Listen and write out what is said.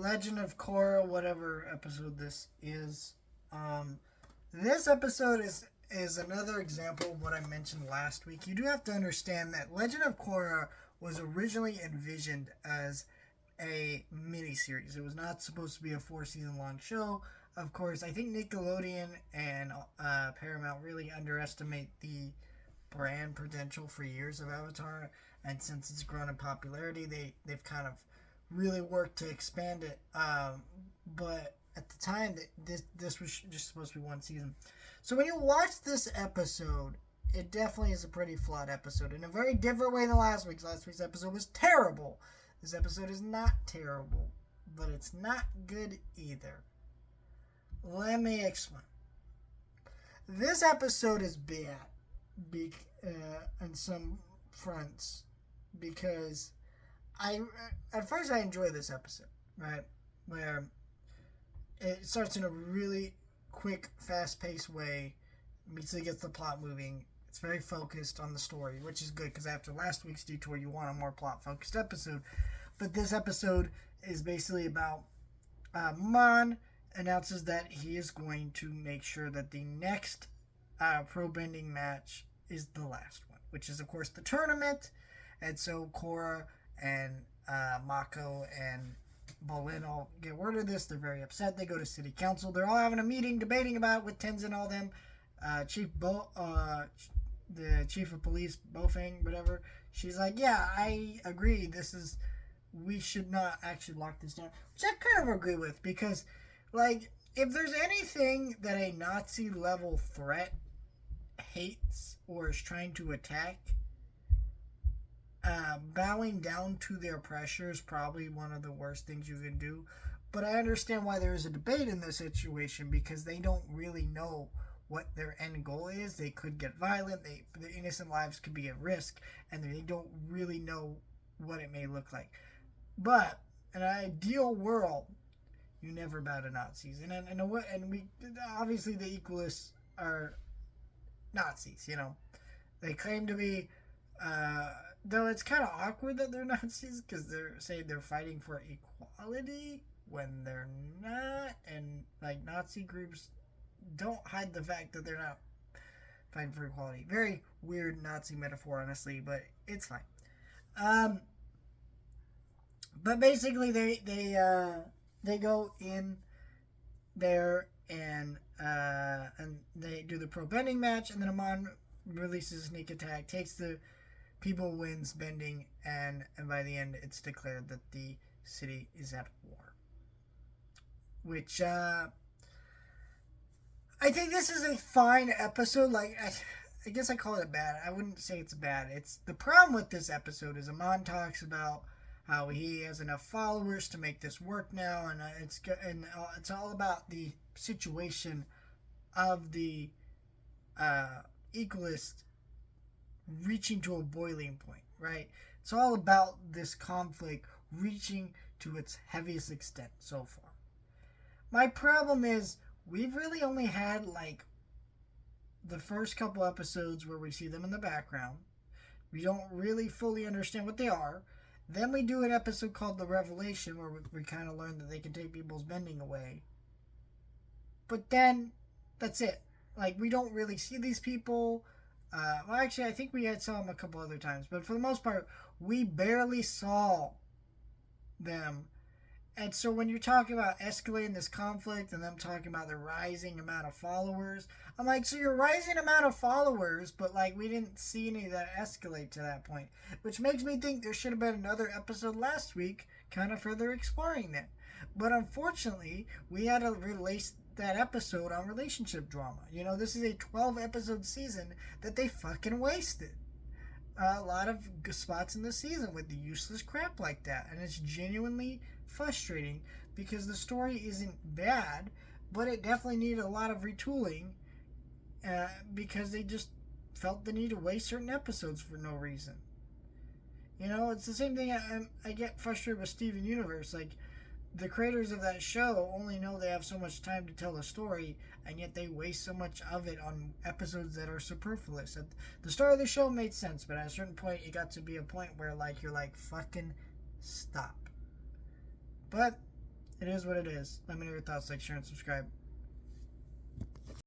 Legend of Korra, whatever episode this is. This episode is another example of what I mentioned last week. You do have to understand that Legend of Korra was originally envisioned as a miniseries. It was not supposed to be a 4 season long show. Of course, I think Nickelodeon and Paramount really underestimate the brand potential for years of Avatar, and since it's grown in popularity, they've kind of really worked to expand it. But at the time, this was just supposed to be 1 season. So when you watch this episode, it definitely is a pretty flawed episode in a very different way than last week's. Last week's episode was terrible. This episode is not terrible, but it's not good either. Let me explain. This episode is bad on some fronts because at first I enjoy this episode, right? Where it starts in a really quick, fast-paced way, immediately gets the plot moving. It's very focused on the story, which is good because after last week's detour, you want a more plot-focused episode. But this episode is basically about Mon announces that he is going to make sure that the next pro bending match is the last one, which is, of course, the tournament. And so Korra and Mako and Bolin all get word of this. They're very upset. They go to city council. They're all having a meeting, debating about it with Tenzin and all them. The chief of police, Bofang, whatever. She's like, yeah, I agree. We should not actually lock this down. Which I kind of agree with because, like, if there's anything that a Nazi level threat hates or is trying to attack, bowing down to their pressure is probably one of the worst things you can do. But I understand why there is a debate in this situation because they don't really know what their end goal is. They could get violent. Their innocent lives could be at risk, and they don't really know what it may look like. But in an ideal world, you never bow to Nazis, and we obviously the equalists are Nazis. You know, they claim to be. Though it's kind of awkward that they're Nazis because they're saying they're fighting for equality when they're not, and like Nazi groups don't hide the fact that they're not fighting for equality. Very weird Nazi metaphor, honestly, but it's fine. But basically, they go in there and they do the pro bending match, and then Amon releases sneak attack, takes the people, wins bending, and by the end, it's declared that the city is at war. Which I think this is a fine episode. Like, I guess I call it bad. I wouldn't say it's bad. It's the problem with this episode is Amon talks about how he has enough followers to make this work now, and it's all about the situation of the equalist reaching to a boiling point, right? It's all about this conflict reaching to its heaviest extent so far. My problem is we've really only had like the first couple episodes where we see them in the background. We don't really fully understand what they are. Then we do an episode called The Revelation where we kind of learn that they can take people's bending away. But then that's it. Like, we don't really see these people. Well, actually, I think we had saw them a couple other times. But for the most part, we barely saw them. And so when you're talking about escalating this conflict and them talking about the rising amount of followers, I'm like, so you're rising amount of followers, but like we didn't see any of that escalate to that point. Which makes me think there should have been another episode last week kind of further exploring that. But unfortunately, we had to release that episode on relationship drama. You know, this is a 12 episode season that they fucking wasted. A lot of spots in the season with the useless crap like that, and it's genuinely frustrating because the story isn't bad, but it definitely needed a lot of retooling because they just felt the need to waste certain episodes for no reason. You know, it's the same thing I get frustrated with Steven Universe. Like, the creators of that show only know they have so much time to tell a story, and yet they waste so much of it on episodes that are superfluous. At the start of the show made sense, but at a certain point, it got to be a point where, like, you're like, fucking stop. But It is what it is. Let me know your thoughts. Like, share, and subscribe.